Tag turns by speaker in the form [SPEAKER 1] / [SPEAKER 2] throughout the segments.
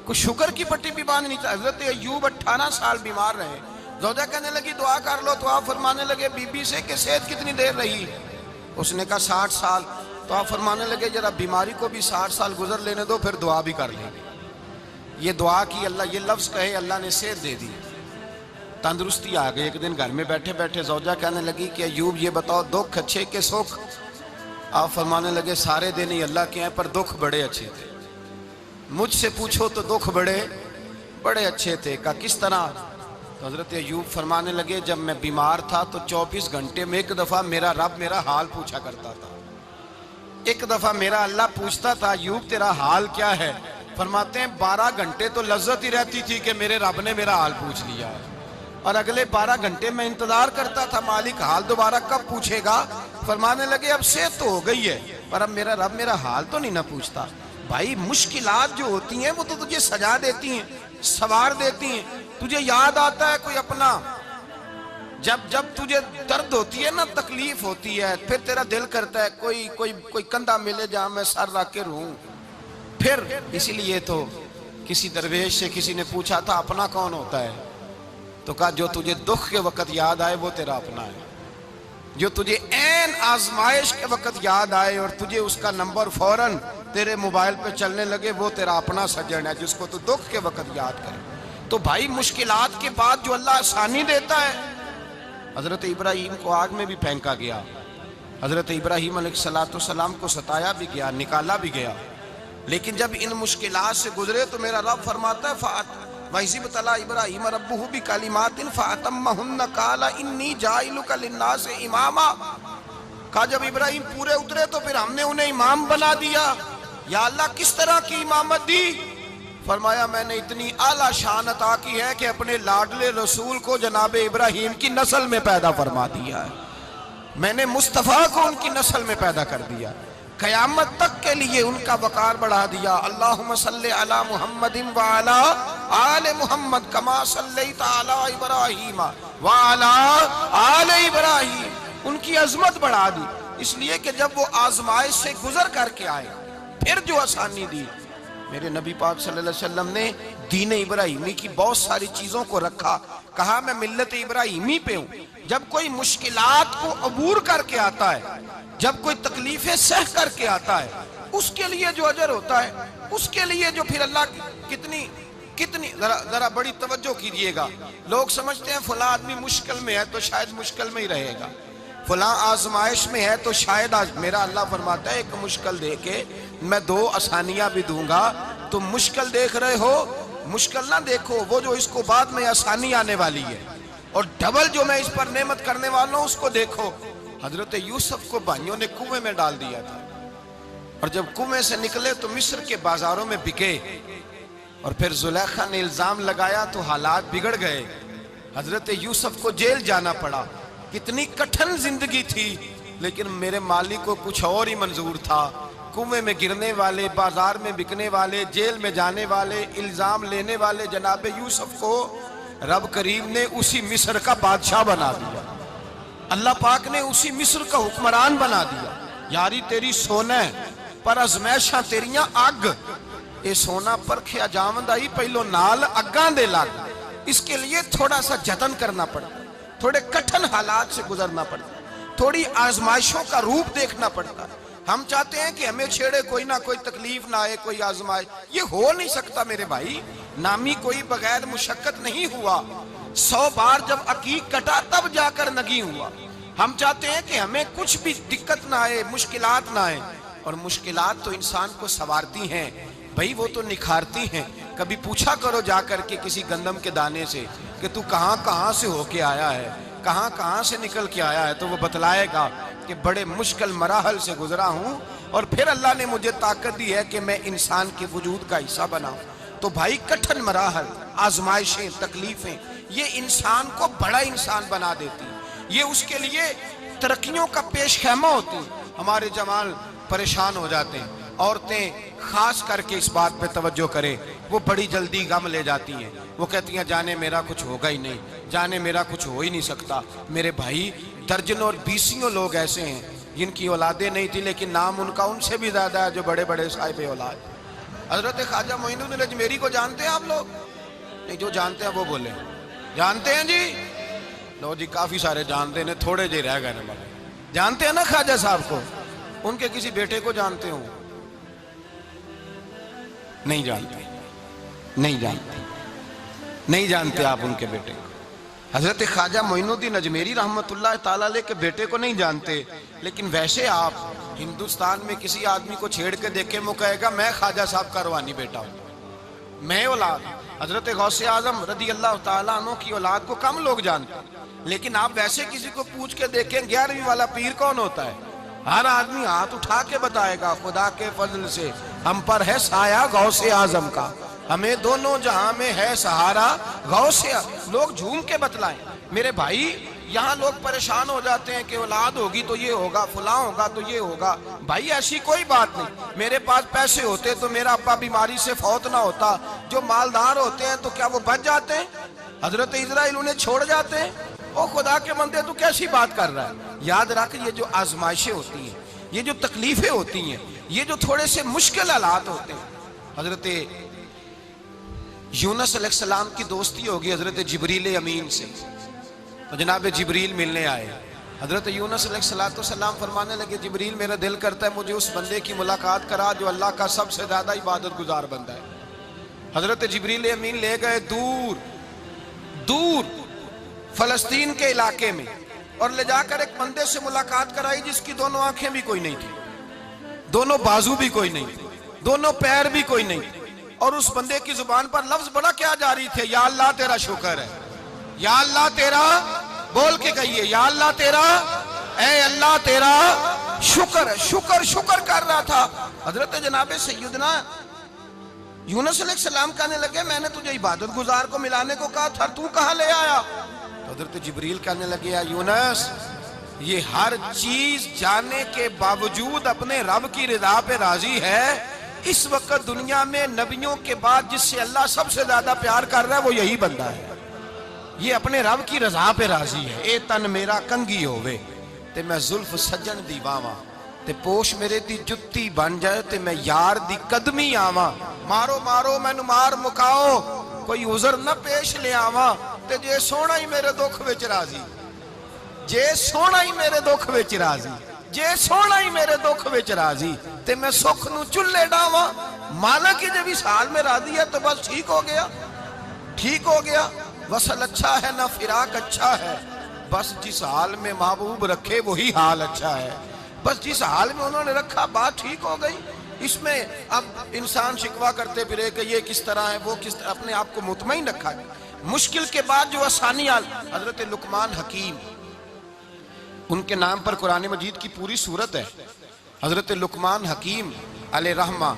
[SPEAKER 1] کوئی شوگر کی پٹی بھی باندھ نہیں چاہتا. حضرت ایوب 18 سال بیمار رہے. زوجہ کہنے لگی دعا کر لو تو آپ فرمانے لگے بی بی سے کہ صحت کتنی دیر رہی؟ اس نے کہا 60 سال. تو آپ فرمانے لگے ذرا بیماری کو بھی 60 سال گزر لینے دو پھر دعا بھی کر لیں. یہ دعا کی اللہ، یہ لفظ کہے اللہ نے صحت دے دی، تندرستی آ گئی. ایک دن گھر میں بیٹھے بیٹھے زوجہ کہنے لگی کہ ایوب یہ بتاؤ دکھ اچھے کہ سکھ؟ آپ فرمانے لگے سارے دن ہی اللہ کے ہیں پر دکھ بڑے اچھے تھے. مجھ سے پوچھو تو دکھ بڑے اچھے تھے. کہا کس طرح؟ تو حضرت ایوب فرمانے لگے جب میں بیمار تھا تو 24 گھنٹے میں ایک دفعہ میرا رب میرا حال پوچھا کرتا تھا. ایک دفعہ میرا اللہ پوچھتا تھا ایوب تیرا حال کیا ہے؟ فرماتے ہیں 12 گھنٹے تو لذت ہی رہتی تھی کہ میرے رب نے میرا حال پوچھ لیا، اور اگلے 12 گھنٹے میں انتظار کرتا تھا مالک حال دوبارہ کب پوچھے گا. فرمانے لگے اب صحت تو ہو گئی ہے پر اب میرا رب میرا حال تو نہیں نہ پوچھتا. بھائی مشکلات جو ہوتی ہیں وہ تو تجھے سجا دیتی ہیں، سوار دیتی ہیں. تجھے یاد آتا ہے کوئی اپنا، جب تجھے درد ہوتی ہے نا، تکلیف ہوتی ہے، پھر تیرا دل کرتا ہے کوئی کندھا ملے جہاں میں سر رکھ کے رہوں. پھر اسی لیے تو کسی درویش سے کسی نے پوچھا تھا اپنا کون ہوتا ہے؟ تو کہا جو تجھے دکھ کے وقت یاد آئے وہ تیرا اپنا ہے. جو تجھے عین آزمائش کے وقت یاد آئے اور تجھے اس کا نمبر فوراً تیرے موبائل پہ چلنے لگے وہ تیرا اپنا سجن ہے جس کو تو دکھ کے وقت یاد کرے. تو بھائی مشکلات کے بعد جو اللہ آسانی دیتا ہے. حضرت ابراہیم کو آگ میں بھی پھینکا گیا، حضرت ابراہیم علیہ السلام کو ستایا بھی گیا، نکالا بھی گیا، لیکن جب ان مشکلات سے گزرے تو میرا رب فرماتا ہے وَإِذِ ابْتَلَىٰ إِبْرَاهِيمَ رَبُّهُ بِكَلِمَاتٍ فَأَتَمَّهُنَّ قَالَ إِنِّي جَاعِلُكَ لِلنَّاسِ إِمَامًا. کہا جب ابراہیم پورے اترے تو پھر ہم نے انہیں امام بنا دیا. یا اللہ کس طرح کی امامت دی؟ فرمایا میں نے اتنی اعلیٰ شان عطا کی ہے کہ اپنے لاڈلے رسول کو جناب ابراہیم کی نسل میں پیدا فرما دیا ہے. میں نے مصطفیٰ کو ان کی نسل میں پیدا کر دیا، قیامت تک کے لیے ان کا وقار بڑھا دیا. اللہم صلی علی محمد وعلا آل محمد کما صلیت علی ابراہیم وعلا آل ابراہیم. ان کی عظمت بڑھا دی اس لیے کہ جب وہ آزمائش سے گزر کر کے آئے پھر جو آسانی دی. میرے نبی پاک صلی اللہ علیہ وسلم نے دین ابراہیمی کی بہت ساری چیزوں کو رکھا. کہا میں ملت ابراہیمی پہ ہوں. جب کوئی مشکلات کو عبور کر کے آتا ہے، جب کوئی تکلیفیں سہ کر کے آتا ہے، اس کے لیے جو اجر ہوتا ہے، اس کے لیے جو پھر اللہ کتنی ذرا بڑی توجہ کیجئے گا. لوگ سمجھتے ہیں فلاں آدمی مشکل میں ہے تو شاید مشکل میں ہی رہے گا، فلاں آزمائش میں ہے تو شاید میرا اللہ فرماتا ہے ایک مشکل دے کے میں 2 آسانیاں بھی دوں گا. تم مشکل دیکھ رہے ہو، مشکل نہ دیکھو، وہ جو اس کو بعد میں آسانی آنے والی ہے، اور ڈبل جو میں اس پر نعمت کرنے والا ہوں اس کو دیکھو. حضرت یوسف کو بھائیوں نے کنویں میں ڈال دیا تھا، اور جب کنویں سے نکلے تو مصر کے بازاروں میں بکے، اور پھر زلیخا نے الزام لگایا تو حالات بگڑ گئے. حضرت یوسف کو جیل جانا پڑا. کتنی کٹھن زندگی تھی، لیکن میرے مالک کو کچھ اور ہی منظور تھا. کنویں میں گرنے والے، بازار میں بکنے والے، جیل میں جانے والے، الزام لینے والے جناب یوسف کو رب کریم نے اسی مصر کا بادشاہ بنا دیا. اللہ پاک نے اسی مصر کا حکمران بنا دیا. یاری تیری سونا ہے پر ازمیشاں تیریاں اگ. اے سونا پرکھیا جاوند آئی پہلو نال اگاں دے لگ. اس کے لیے تھوڑا سا جتن کرنا پڑتا، تھوڑے کٹھن حالات سے گزرنا پڑتا، تھوڑی آزمائشوں کا روپ دیکھنا پڑتا. ہم چاہتے ہیں کہ ہمیں چھیڑے کوئی نہ کوئی تکلیف نہ آئے، کوئی آزمائش. یہ ہو نہیں سکتا میرے بھائی. نامی کوئی بغیر مشقت نہیں ہوا. 100 بار جب عقیق کٹا تب جا کر نگی ہوا. ہم چاہتے ہیں کہ ہمیں کچھ بھی دقت نہ آئے، مشکلات نہ آئے. اور مشکلات تو انسان کو سنوارتی ہیں بھائی، وہ تو نکھارتی ہیں. کبھی پوچھا کرو جا کر کے کسی گندم کے دانے سے کہ تو کہاں سے ہو کے آیا ہے، کہاں سے نکل کے آیا ہے، تو وہ بتلائے گا کہ بڑے مشکل مراحل سے گزرا ہوں اور پھر اللہ نے مجھے طاقت دی ہے کہ میں انسان کے وجود کا حصہ بناؤں. تو بھائی کٹھن مراحل، آزمائشیں، تکلیفیں یہ انسان کو بڑا انسان بنا دیتی، یہ اس کے لیے ترقیوں کا پیش خیمہ ہوتی. ہمارے جوان پریشان ہو جاتے ہیں. عورتیں خاص کر کے اس بات پہ توجہ کریں، وہ بڑی جلدی غم لے جاتی ہیں. وہ کہتی ہیں جانے میرا کچھ ہوگا ہی نہیں، جانے میرا کچھ ہو ہی نہیں سکتا. میرے بھائی درجنوں اور بیسیوں لوگ ایسے ہیں جن کی اولادیں نہیں تھی لیکن نام ان کا ان سے بھی زیادہ ہے جو بڑے بڑے صاحب اولاد. حضرت خواجہ معین الدین اجمیری کو جانتے ہیں آپ لوگ؟ نہیں، جو جانتے ہیں وہ بولیں جانتے ہیں جی؟ لو جی، کافی سارے جانتے ہیں، تھوڑے جی رہ گئے نا بابا۔ جانتے ہیں نا خواجہ صاحب کو؟ ان کے کسی بیٹے کو جانتے ہوں؟ نہیں جانتے، نہیں جانتے، نہیں جانتے آپ ان کے بیٹے کو۔ حضرت خواجہ معین الدین اجمیری رحمت اللہ تعالیٰ علیہ کے بیٹے کو نہیں جانتے، لیکن ویسے آپ ہندوستان میں کسی آدمی کو چھیڑ کے دیکھیں، وہ کہے گا میں خواجہ صاحب کا روحانی بیٹا ہوں، میں اولاد۔ حضرت غوث اعظم رضی اللہ تعالیٰ عنہ کی اولاد کو کم لوگ جانتے ہیں، لیکن آپ ویسے کسی کو پوچھ کے دیکھیں 11ویں والا پیر کون ہوتا ہے، ہر آدمی ہاتھ اٹھا کے بتائے گا خدا کے فضل سے ہم پر ہے سایہ غوث اعظم کا، ہمیں دونوں جہاں میں ہے سہارا غوث اعظم۔ لوگ جھوم کے بتلائیں میرے بھائی، یہاں لوگ پریشان ہو جاتے ہیں کہ اولاد ہوگی تو یہ ہوگا، فلاں ہوگا تو یہ ہوگا۔ بھائی ایسی کوئی بات نہیں، میرے پاس پیسے ہوتے تو میرا ابا بیماری سے فوت نہ ہوتا۔ جو مالدار ہوتے ہیں تو کیا وہ بچ جاتے ہیں؟ حضرت اسرائیل انہیں چھوڑ جاتے ہیں؟ او خدا کے بندے تو کیسی بات کر رہا ہے؟ یاد رکھ، یہ جو آزمائشیں ہوتی ہیں، یہ جو تکلیفیں ہوتی ہیں، یہ جو تھوڑے سے مشکل حالات ہوتے ہیں۔ حضرت یونس علیہ السلام کی دوستی ہوگی حضرت جبریل امین سے، تو جناب جبریل ملنے آئے۔ حضرت یونس علیہ السلام فرمانے لگے جبریل میرا دل کرتا ہے مجھے اس بندے کی ملاقات کرا جو اللہ کا سب سے زیادہ عبادت گزار بندہ ہے۔ حضرت جبریل امین لے گئے دور دور فلسطین کے علاقے میں، اور لے جا کر ایک بندے سے ملاقات کرائی جس کی دونوں آنکھیں بھی کوئی نہیں تھی، دونوں بازو بھی کوئی نہیں تھی، دونوں پیر بھی کوئی نہیں تھی، اور اس بندے کی زبان پر لفظ بڑا کیا جاری تھے، یا اللہ تیرا شکر ہے، یا اللہ تیرا، بول کے کہیے یا اللہ تیرا، اے اللہ تیرا شکر ہے، شکر شکر کر رہا تھا۔ حضرت جناب سیدنا یونس علیہ السلام کہنے لگے میں نے تجھے عبادت گزار کو ملانے کو کہا تھا، تو کہاں لے آیا؟ تو حضرت جبریل کہنے لگے یا یونس، یہ ہر چیز جانے کے باوجود اپنے رب کی رضا پہ راضی ہے۔ اس وقت دنیا میں نبیوں کے بعد جس سے اللہ سب سے زیادہ پیار کر رہا ہے وہ یہی بندہ ہے، یہ اپنے رب کی رضا پہ راضی ہے۔ اے تن میرا کنگی ہووے تے میں زلف سجن دی واواں، تے پوش میرے دی جتی بن جائے تے میں یار دی قدمی آواں، مارو مارو مینو مار مکاؤ کوئی عذر نہ پیش لے آواں، تے جے سونا ہی میرے دکھ وچ راضی، جے سونا ہی میرے دکھ وچ راضی، جے سونا ہی میرے دکھ وچ راضی، تے میں سکھ نو چلے ڈاواں۔ مالک ہی جب اس حال میں راضی ہے تو بس ٹھیک ہو گیا، ٹھیک ہو گیا۔ وصل اچھا ہے نہ فراق اچھا ہے، بس جس حال میں محبوب رکھے وہی حال اچھا ہے، بس جس حال میں انہوں نے رکھا بات ٹھیک ہو گئی۔ اس میں اب انسان شکوہ کرتے پھرے کہ یہ کس طرح ہے وہ کس طرح، اپنے آپ کو مطمئن رکھا ہے۔ مشکل کے بعد جو آسانی حضرت لقمان حکیم، ان کے نام پر قرآن مجید کی پوری سورت ہے۔ حضرت لقمان حکیم علیہ رحمہ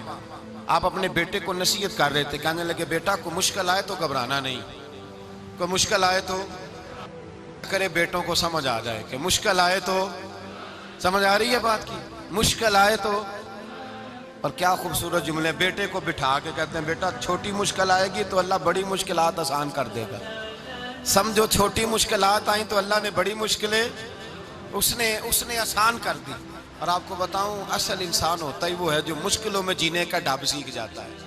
[SPEAKER 1] آپ اپنے بیٹے کو نصیحت کر رہے تھے، کہنے لگے بیٹا کو مشکل آئے تو گھبرانا نہیں، کوئی مشکل آئے تو کرے بیٹوں کو سمجھ آ جائے کہ مشکل آئے تو، سمجھ آ رہی ہے بات کی، مشکل آئے تو۔ اور کیا خوبصورت جملے، بیٹے کو بٹھا کے کہتے ہیں بیٹا چھوٹی مشکل آئے گی تو اللہ بڑی مشکلات آسان کر دے گا، سمجھو چھوٹی مشکلات آئیں تو اللہ نے بڑی مشکلیں اس نے آسان کر دی۔ اور آپ کو بتاؤں اصل انسان ہوتا ہی وہ ہے جو مشکلوں میں جینے کا ڈھب سیکھ جاتا ہے،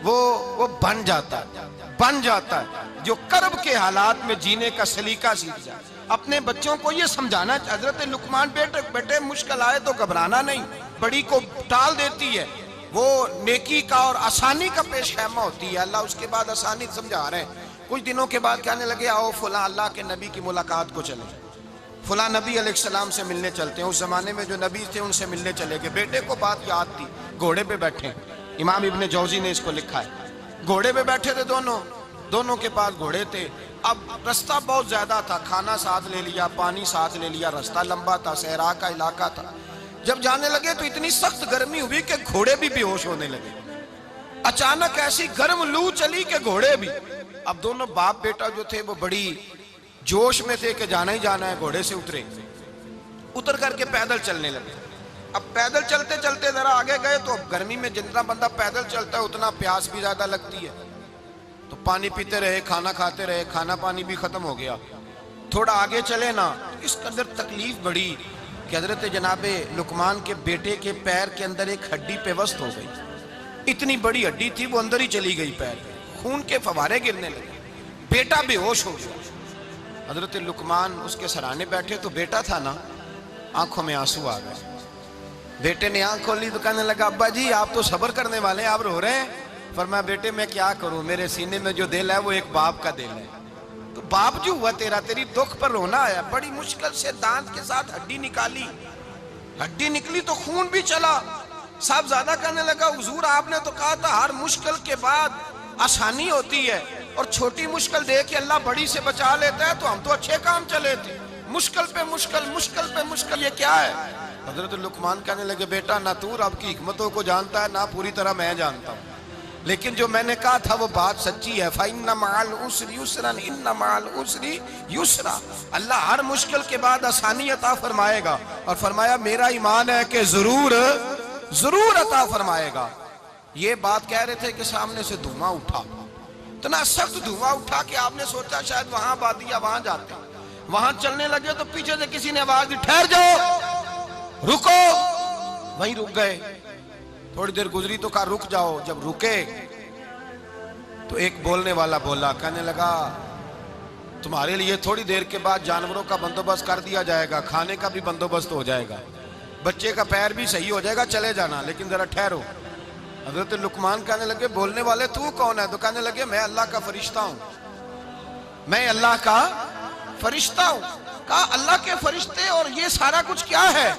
[SPEAKER 1] وہ بن جاتا ہے جو کرب کے حالات میں جینے کا سلیقہ سیکھ جائے۔ اپنے بچوں کو یہ سمجھانا، حضرت لقمان بیٹے مشکل آئے تو گھبرانا نہیں، بڑی کو ٹال دیتی ہے، وہ نیکی کا اور آسانی کا پیش خیمہ ہوتی ہے، اللہ اس کے بعد آسانی سمجھا رہے ہیں۔ کچھ دنوں کے بعد کہنے لگے آؤ فلاں اللہ کے نبی کی ملاقات کو چلیں، فلاں نبی علیہ السلام سے ملنے چلتے ہیں۔ اس زمانے میں جو نبی تھے ان سے ملنے چلے گئے، بیٹے کو بات یاد تھی، گھوڑے پہ بیٹھے، امام ابن جوزی نے اس کو لکھا ہے، گھوڑے پہ بیٹھے تھے دونوں کے پاس گھوڑے تھے۔ اب رستہ بہت زیادہ تھا، کھانا ساتھ لے لیا، پانی ساتھ لے لیا، رستہ لمبا تھا، صحرا کا علاقہ تھا۔ جب جانے لگے تو اتنی سخت گرمی ہوئی کہ گھوڑے بھی بے ہوش ہونے لگے، اچانک ایسی گرم لو چلی کہ گھوڑے بھی۔ اب دونوں باپ بیٹا جو تھے وہ بڑی جوش میں تھے کہ جانا ہی جانا ہے، گھوڑے سے اتر کر کے پیدل چلنے لگے۔ اب پیدل چلتے چلتے ذرا آگے گئے تو اب گرمی میں جتنا بندہ پیدل چلتا ہے اتنا پیاس بھی زیادہ لگتی ہے، تو پانی پیتے رہے، کھانا کھاتے رہے، کھانا پانی بھی ختم ہو گیا۔ تھوڑا آگے چلے نا، اس قدر تکلیف بڑھی کہ حضرت جناب لقمان کے بیٹے کے پیر کے اندر ایک ہڈی پیوست ہو گئی، اتنی بڑی ہڈی تھی وہ اندر ہی چلی گئی پیر، خون کے فوارے گرنے لگے، بیٹا بے ہوش ہو گیا۔ حضرت لقمان اس کے سرانے بیٹھے تو بیٹا تھا نا، آنکھوں میں آنسو آ گئے۔ بیٹے نے آنکھ کھولی تو کہنے لگا ابا جی آپ تو صبر کرنے والے ہیں، آپ رو رہے ہیں۔ فرمایا بیٹے میں کیا کروں، میرے سینے میں جو دل ہے وہ ایک باپ کا دل ہے، تو باپ جو ہوا تیرا، تیری دکھ پر رونا آیا۔ بڑی مشکل سے دانت کے ساتھ ہڈی نکالی، ہڈی نکلی تو خون بھی چلا۔ صاحب زیادہ کہنے لگا حضور آپ نے تو کہا تھا ہر مشکل کے بعد آسانی ہوتی ہے، اور چھوٹی مشکل دے کے اللہ بڑی سے بچا لیتا ہے، تو ہم تو اچھے کام چلے تھے، مشکل پہ مشکل، مشکل پہ مشکل، یہ کیا ہے؟ حضرت لقمان کہنے لگے بیٹا نہ تو رب کی حکمتوں کو جانتا ہے، نہ پوری طرح میں جانتا ہوں، لیکن جو میں نے کہا تھا وہ بات سچی ہے۔ فَإِنَّ مَعَ الْعُسْرِ يُسْرًا إِنَّ مَعَ الْعُسْرِ يُسْرًا، اللہ ہر مشکل کے بعد آسانی عطا فرمائے گا، اور فرمایا میرا ایمان ہے کہ ضرور ضرور عطا فرمائے گا۔ یہ بات کہہ رہے تھے کہ سامنے سے دھواں اٹھا، اتنا سخت دھواں اٹھا کہ آپ نے سوچا شاید وہاں آبادی ہے، وہاں جاتے ہیں۔ وہاں چلنے لگے تو پیچھے سے کسی نے آواز دی ٹھہر جاؤ، رکو، وہیں رک گئے۔ تھوڑی دیر گزری تو کہا رک جاؤ، جب رکے تو ایک بولنے والا بولا، کہنے لگا تمہارے لیے تھوڑی دیر کے بعد جانوروں کا بندوبست کر دیا جائے گا، کھانے کا بھی بندوبست ہو جائے گا، بچے کا پیر بھی صحیح ہو جائے گا، چلے جانا، لیکن ذرا ٹھہرو۔ حضرت لقمان کہنے لگے بولنے والے تو کون ہے؟ تو کہنے لگے میں اللہ کا فرشتہ ہوں، میں اللہ کا فرشتہ ہوں۔ کہا اللہ کے فرشتے اور یہ سارا کچھ کیا ہے؟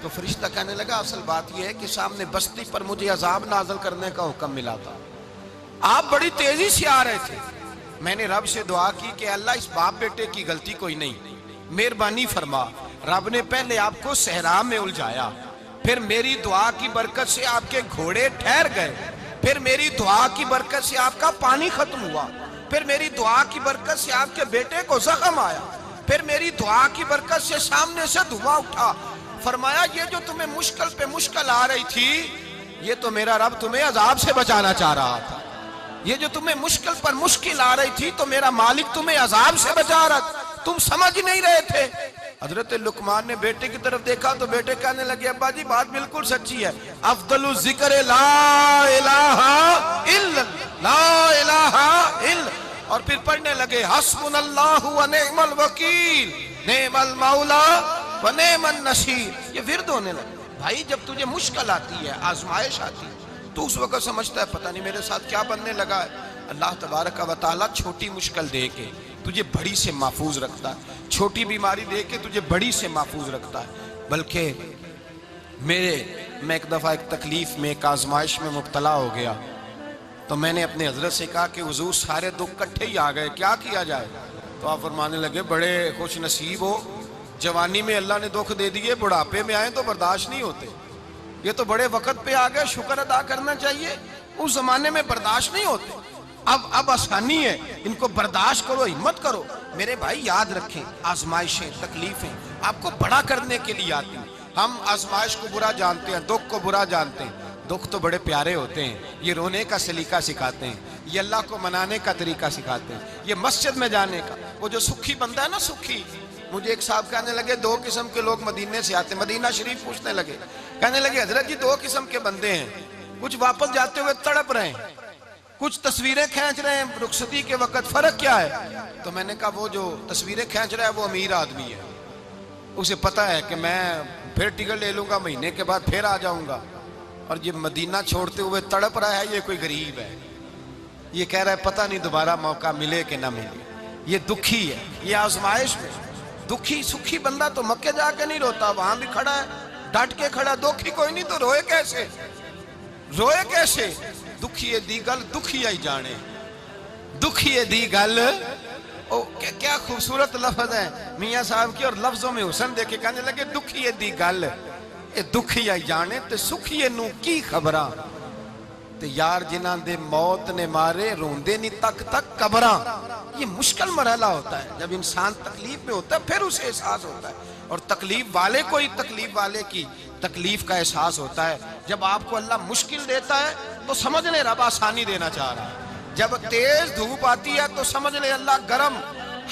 [SPEAKER 1] تو فرشتہ کہنے لگا اصل بات یہ ہے کہ سامنے بستی پر مجھے عذاب نازل کرنے کا حکم ملا تھا، آپ بڑی تیزی سے آ رہے تھے، میں نے رب سے دعا کی کہ اللہ اس باپ بیٹے کی غلطی کوئی نہیں، مہربانی فرما۔ رب نے پہلے آپ کو صحرا میں الجھایا، پھر میری دعا کی برکت سے آپ کے گھوڑے ٹھہر گئے، پھر میری دعا کی برکت سے آپ کا پانی ختم ہوا، پھر میری دعا کی برکت سے آپ کے بیٹے کو زخم آیا، پھر میری دعا کی برکت سے سامنے سے دھواں اٹھا۔ فرمایا یہ جو تمہیں مشکل پہ مشکل آ رہی تھی، یہ تو میرا رب تمہیں عذاب سے بچانا چاہ رہا تھا، یہ جو تمہیں مشکل پر مشکل آ رہی تھی تو میرا مالک تمہیں عذاب سے بچا رہا تھا، تم سمجھ نہیں رہے تھے۔ حضرت لقمان نے بیٹے کی طرف دیکھا تو بیٹے کہنے لگے ابا جی بات بالکل سچی ہے، افضل الذکر لا الہ الا لا الہ الا، اور پھر پڑھنے لگے حسبنا اللہ و نعم الوکیل نعم المولا و نعم النصیر، یہ ورد ہونے لگے۔ بھائی جب تجھے مشکل آتی ہے، آزمائش آتی ہے، تو اس وقت سمجھتا ہے پتہ نہیں میرے ساتھ کیا بننے لگا ہے۔ اللہ تبارک و تعالیٰ چھوٹی مشکل دے کے تجھے بڑی سے محفوظ رکھتا ہے، چھوٹی بیماری دے کے تجھے بڑی سے محفوظ رکھتا ہے۔ بلکہ میں ایک دفعہ ایک تکلیف میں، ایک آزمائش میں مبتلا ہو گیا، تو میں نے اپنے حضرت سے کہا کہ حضور سارے دکھ کٹھے ہی آ گئے، کیا کیا جائے؟ تو آپ فرمانے لگے بڑے خوش نصیب ہو، جوانی میں اللہ نے دکھ دے دیے، بڑھاپے میں آئے تو برداشت نہیں ہوتے، یہ تو بڑے وقت پہ آ گئے، شکر ادا کرنا چاہیے، اس زمانے میں برداشت نہیں ہوتے، اب آسانی ہے، ان کو برداشت کرو، ہمت کرو۔ میرے بھائی یاد رکھیں آزمائشیں، تکلیفیں آپ کو بڑا کرنے کے لیے آتی ہیں۔ ہم آزمائش کو برا جانتے ہیں، دکھ کو برا جانتے ہیں، دکھ تو بڑے پیارے ہوتے ہیں، یہ رونے کا سلیقہ سکھاتے ہیں، یہ اللہ کو منانے کا طریقہ سکھاتے ہیں، یہ مسجد میں جانے کا۔ وہ جو سکھی بندہ ہے نا، سکھی، مجھے ایک صاحب کہنے لگے دو قسم کے لوگ مدینے سے آتے ہیں، مدینہ شریف پوچھنے لگے، کہنے لگے حضرت جی دو قسم کے بندے ہیں، کچھ واپس جاتے ہوئے تڑپ رہے ہیں، کچھ تصویریں کھینچ رہے ہیں رخصتی کے وقت، فرق کیا ہے؟ تو میں نے کہا وہ جو تصویریں کھینچ رہا ہے وہ امیر آدمی ہے، اسے پتا ہے کہ میں پھر ٹکٹ لے لوں گا، مہینے کے بعد پھر آ جاؤں گا، اور یہ مدینہ چھوڑتے ہوئے تڑپ رہا ہے، یہ کوئی غریب ہے، یہ کہہ رہا ہے پتہ نہیں دوبارہ موقع ملے کہ نہ ملے، یہ دکھی ہے، یہ آزمائش میں دکھی۔ سکھی بندہ تو مکے جا کے نہیں روتا، وہاں بھی کھڑا ہے، ڈٹ کے کھڑا، دکھی کوئی نہیں تو روئے کیسے؟ روئے کیسے؟ دکھیے دی گل دکھی آئی جانے، دکھیے دی گل، کیا خوبصورت لفظ ہے میاں صاحب کی، اور لفظوں میں حسن دیکھے، کہنے لگے دکھیے دی گل اے دکھی آئی جانے، تے سکھیے نو کی خبراں، تے یار جنہاں دے موت نے مارے روندے نہیں تک تک قبراں۔ یہ مشکل مرحلہ ہوتا ہے، جب انسان تکلیف میں ہوتا ہے پھر اسے احساس ہوتا ہے، اور تکلیف والے کو ہی تکلیف والے کی تکلیف کا احساس ہوتا ہے۔ جب آپ کو اللہ مشکل دیتا ہے تو سمجھ لیں رب آسانی دینا چاہ رہا ہے، جب تیز دھوپ آتی ہے تو سمجھ لیں اللہ گرم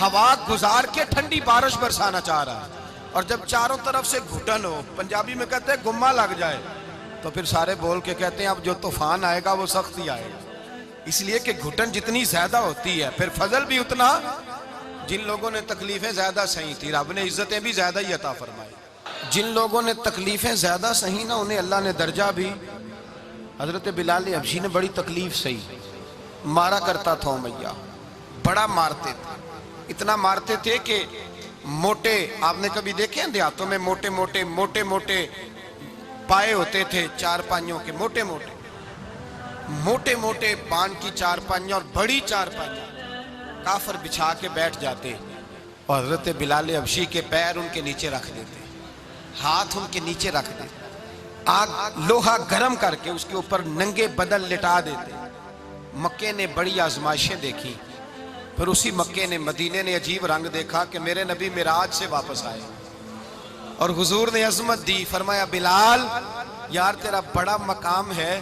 [SPEAKER 1] ہوا گزار کے ٹھنڈی بارش برسانا چاہ رہا ہے، اور جب چاروں طرف سے گھٹن ہو، پنجابی میں کہتے ہیں گمہ لگ جائے، تو پھر سارے بول کے کہتے ہیں اب جو طوفان آئے گا وہ سخت ہی آئے گا، اس لیے کہ گھٹن جتنی زیادہ ہوتی ہے پھر فضل بھی اتنا۔ جن لوگوں نے تکلیفیں زیادہ سہی تھی رب نے عزتیں بھی زیادہ ہی عطا فرمائی، جن لوگوں نے تکلیفیں زیادہ سہی نا انہیں اللہ نے درجہ بھی۔ حضرت بلال حبشی نے بڑی تکلیف سہی، مارا کرتا تھا امیہ، بڑا مارتے تھے، اتنا مارتے تھے کہ موٹے، آپ نے کبھی دیکھے ہیں دیہاتوں میں موٹے موٹے پائے ہوتے تھے چار پائیوں کے، موٹے موٹے پان کی چار پائیاں اور بڑی چار پائیاں کافر بچھا کے بیٹھ جاتے اور حضرت بلال حبشی کے پیر ان کے نیچے رکھ دیتے، ہاتھ ان کے نیچے رکھ دیتے، آگ لوہا گرم کر کے اس کے اوپر ننگے بدن لٹا دیتے۔ مکے نے بڑی آزمائشیں دیکھی، پھر اسی مکے نے مدینے نے عجیب رنگ دیکھا کہ میرے نبی معراج سے واپس آئے اور حضور نے عظمت دی، فرمایا بلال یار تیرا بڑا مقام ہے،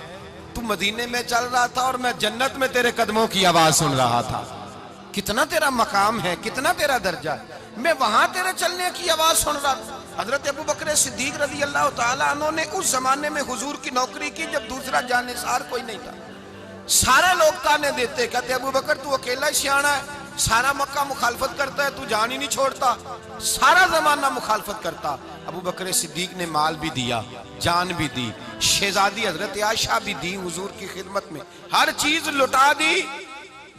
[SPEAKER 1] تو مدینے میں چل رہا تھا اور میں جنت میں تیرے قدموں کی آواز سن رہا تھا، کتنا تیرا مقام ہے، کتنا تیرا درجہ ہے، میں وہاں تیرے چلنے کی آواز سن رہا تھا۔ حضرت ابو بکر صدیق رضی اللہ تعالیٰ عنہ نے اس زمانے میں حضور کی نوکری کی جب دوسرا جانثار کوئی نہیں تھا، سارے لوگ تانے دیتے، کہتے ابو بکر تو اکیلا ہی سیاںا ہے، سارا مکہ مخالفت کرتا ہے، تو جان ہی نہیں چھوڑتا، سارا زمانہ مخالفت کرتا۔ ابو بکر صدیق نے مال بھی دیا، جان بھی دی، شہزادی حضرت عائشہ بھی دی حضور کی خدمت میں، ہر چیز لٹا دی۔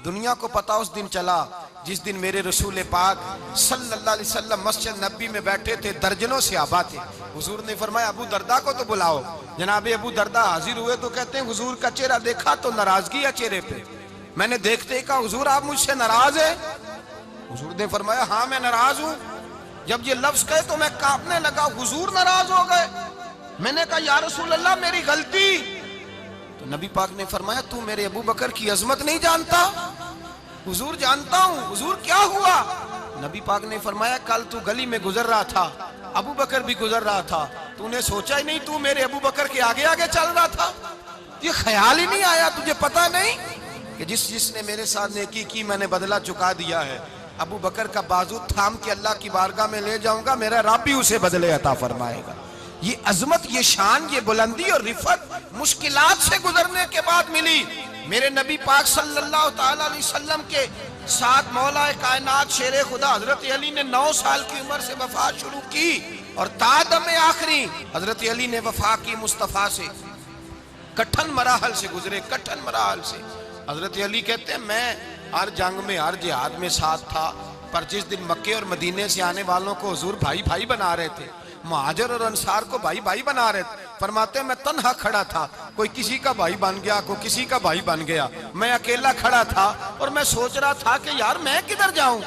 [SPEAKER 1] دنیا کو پتا اس دن چلا جس دن میرے رسول پاک صلی اللہ علیہ وسلم مسجد نبی میں بیٹھے تھے، درجنوں صحابہ تھے، حضور نے فرمایا ابو دردہ کو تو بلاؤ۔ جناب ابو دردہ حاضر ہوئے تو کہتے ہیں حضور کا چہرہ دیکھا تو ناراضگی ہے چہرے پہ، میں نے دیکھتے ہی کہا حضور آپ مجھ سے ناراض ہیں؟ حضور نے فرمایا ہاں میں ناراض ہوں۔ جب یہ لفظ کہے تو میں کانپنے لگا، حضور ناراض ہو گئے؟ میں نے کہا یا رسول اللہ میری غلطی۔ تو نبی پاک نے فرمایا تو میرے ابو بکر کی عظمت نہیں جانتا؟ حضور جانتا ہوں۔ حضور کیا ہوا؟ نبی پاک نے فرمایا کل تو گلی میں گزر رہا تھا، ابو بکر بھی گزر رہا تھا، تو نے سوچا ہی نہیں تو میرے ابو بکر کے آگے آگے چل رہا تھا، یہ خیال ہی نہیں آیا، تجھے پتا نہیں کہ جس نے میرے ساتھ نیکی کی میں نے بدلہ چکا دیا ہے، ابو بکر کا بازو تھام کے اللہ کی بارگاہ میں لے جاؤں گا، میرا رب بھی اسے بدلے عطا فرمائے گا۔ یہ عظمت، یہ شان، یہ بلندی اور رفعت مشکلات سے گزرنے کے بعد ملی۔ میرے نبی پاک صلی اللہ تعالیٰ علیہ وسلم کے ساتھ مولا کائنات شیر خدا حضرت علی نے 9 سال کی عمر سے وفات شروع کی اور تا دم آخری حضرت علی نے وفا کی مصطفیٰ سے، کٹھن مراحل سے گزرے، کٹھن مراحل سے۔ حضرت علی کہتے ہیں میں ہر جنگ میں ہر جہاد میں ساتھ تھا، پر جس دن مکے اور مدینے سے آنے والوں کو حضور بھائی بھائی بنا رہے تھے، مہاجر اور انصار کو بھائی بھائی بنا رہے تھے، فرماتے ہیں میں تنہا کھڑا تھا، کوئی کسی کا بھائی بن گیا، کوئی کسی کا بھائی بن گیا، میں اکیلا کھڑا تھا اور میں سوچ رہا تھا کہ یار میں کدھر جاؤں۔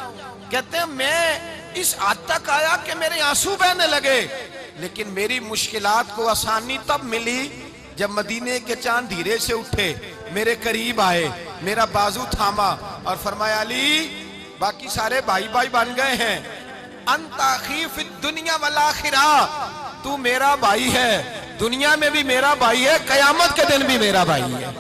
[SPEAKER 1] کہتے ہیں میں اس حد تک آیا کہ میرے آنسو بہنے لگے، لیکن میری مشکلات کو آسانی تب ملی جب مدینے کے چاند دھیرے سے اٹھے، میرے قریب آئے، میرا بازو تھاما اور فرمایا علی باقی سارے بھائی بھائی بن گئے ہیں، انت اخی فی الدنیا والآخرہ، تو میرا بھائی ہے، دنیا میں بھی میرا بھائی ہے، قیامت کے دن بھی میرا بھائی ہے۔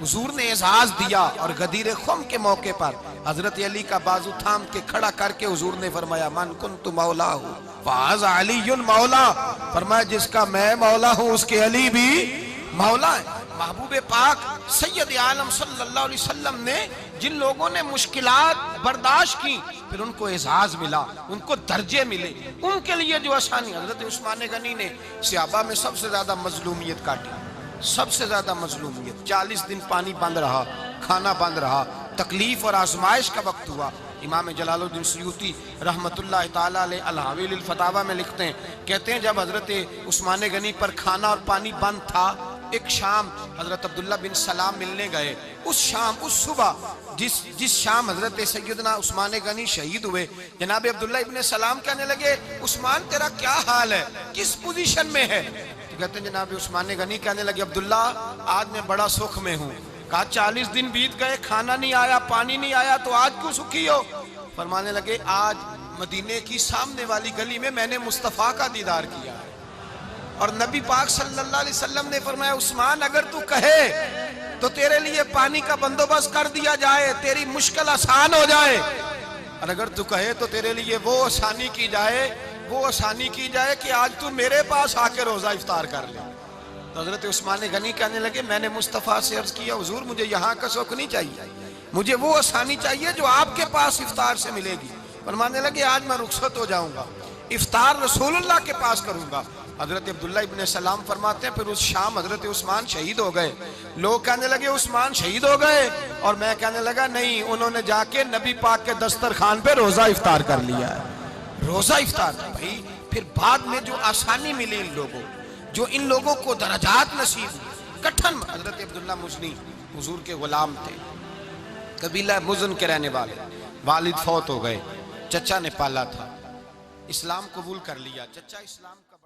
[SPEAKER 1] حضور نے اعزاز دیا اور غدیر خم کے موقع پر حضرت علی کا بازو تھام کے کھڑا کر کے حضور نے فرمایا من کنت مولا ہوں فہذا علی مولا، فرمایا جس کا میں مولا ہوں اس کے علی بھی مولا ہے۔ محبوب پاک سید عالم صلی اللہ علیہ وسلم نے جن لوگوں نے مشکلات برداشت کی پھر ان کو اعزاز ملا، ان کو درجے ملے، ان کے لیے جو آسانی۔ حضرت عثمان غنی نے صحابہ میں سب سے زیادہ مظلومیت کاٹی، سب سے زیادہ مظلومیت، 40 دن پانی بند رہا، کھانا بند رہا، تکلیف اور آزمائش کا وقت ہوا۔ امام جلال الدین سیوطی رحمت اللہ تعالیٰ علیہ الحاوی للفتاوی میں لکھتے ہیں، کہتے ہیں جب حضرت عثمان غنی پر کھانا اور پانی بند تھا، ایک شام حضرت عبداللہ بن سلام ملنے گئے، اس شام، اس صبح جس شام حضرت سیدنا عثمان غنی شہید ہوئے، جناب عبداللہ ابن سلام کہنے لگے عثمان تیرا کیا حال ہے، کس پوزیشن میں ہے؟ تو کہتے ہیں جناب عثمان غنی کہنے لگے عبداللہ آج میں بڑا سکھ میں ہوں۔ کہا 40 دن بیت گئے، کھانا نہیں آیا، پانی نہیں آیا، تو آج کیوں سکھی ہو؟ فرمانے لگے آج مدینے کی سامنے والی گلی میں نے مصطفیٰ کا دیدار کیا ہے، اور نبی پاک صلی اللہ علیہ وسلم نے فرمایا عثمان اگر تو کہے تو تیرے لیے پانی کا بندوبست کر دیا جائے، تیری مشکل آسان ہو جائے، اور اگر تو کہے تو تیرے لیے وہ آسانی کی جائے کہ آج تو میرے پاس آ کے روزہ افطار کر لے۔ تو حضرت عثمان غنی کہنے لگے میں نے مصطفیٰ سے عرض کیا حضور مجھے یہاں کا سوق نہیں چاہیے، مجھے وہ آسانی چاہیے جو آپ کے پاس افطار سے ملے گی۔ فرمانے لگے آج میں رخصت ہو جاؤں گا، افطار رسول اللہ کے پاس کروں گا۔ حضرت عبداللہ ابن سلام فرماتے ہیں پھر اس شام حضرت عثمان شہید ہو گئے۔ لوگ کہنے لگے عثمان شہید ہو گئے، اور میں کہنے لگا نہیں، انہوں نے جا کے نبی پاک کے دسترخوان پہ روزہ افطار کر لیا ہے۔ روزہ افطار بھائی، پھر بعد میں جو آسانی ملی ان لوگوں، جو ان لوگوں کو درجات نصیب ہوئی، کٹھن۔ حضرت عبداللہ مزنی حضور کے غلام تھے، قبیلہ مزن کے رہنے والے، والد فوت ہو گئے، چچا نے پالا تھا، اسلام قبول کر لیا، چچا اسلام کا